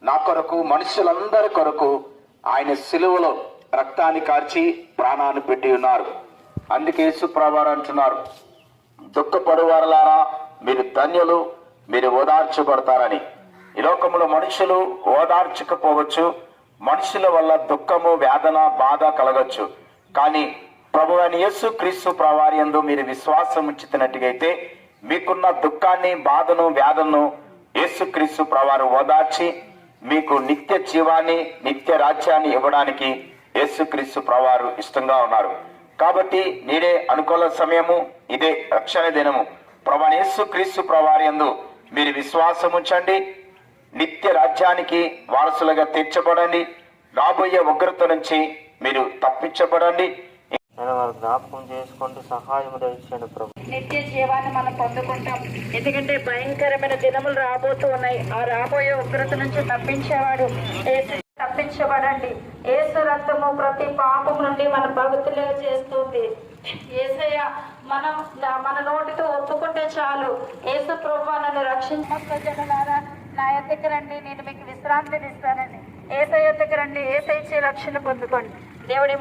నా కొరకు, మనుషులందరి కొరకు ఆయన సిలువలో రక్తాన్ని కార్చి ప్రాణాన్ని పెట్టి ఉన్నారు. అందుకే యేసు ప్రభువారు అంటున్నారు, దుఃఖపడువారలారా మీరు ధన్యులు, మీరు ఓదార్చబడతారని. ఈ లోకంలో మనుషులు ఓదార్చకపోవచ్చు, మనుషుల వల్ల దుఃఖము, వేదన, బాధ కలగచ్చు. కానీ ప్రభువైన యేసు క్రీస్తు ప్రభువారి యందు మీరు విశ్వాసం ఉంచినట్టుగైతే మీకున్న దుఃఖాన్ని, బాధను, వేదనను యేసుక్రీస్తు ప్రభువారు ఓదార్చి మీకు నిత్య జీవాన్ని, నిత్య రాజ్యాన్ని ఇవ్వడానికి యేసుక్రీస్తు ప్రభువారు ఇష్టంగా ఉన్నారు. కాబట్టి నేడే అనుకూల సమయము, ఇదే రక్షణ దినము. ప్రభువైన యేసుక్రీస్తు ప్రభువారి యందు మీరు విశ్వాసం ఉంచండి, నిత్య రాజ్యానికి వారసులుగా తీర్చబడండి, రాబోయే ఉగ్రత నుంచి మీరు తప్పించబడండి. జ్ఞాపకం చేసుకోండి, సహాయం దయచేయండి ప్రభు. నిత్య జీవాన్ని మనం పొందుకుంటాం. ఎందుకంటే భయంకరమైన దినములు రాబోతూ ఉన్నాయి. ఆ రాబోయే ఉగ్రత నుంచి తప్పించేవాడు యేసు. తప్పించబడండి. యేసు రక్తము ప్రతి పాపం నుండి మన పవిత్రులుగా చేస్తుంది. యేసయ్య మన నోటితో ఒప్పుకుంటే చాలు, యేసు ప్రభువా నన్ను రక్షించిన జనులారా నా ఎద్దకు రండి, నేను మీకు విశ్రాంతిని ఇస్తానని. యేసయ్య ఎద్దకు రండి, యేసయ్య ఇచ్చే రక్షణ పొందుకోండి. దేవుడి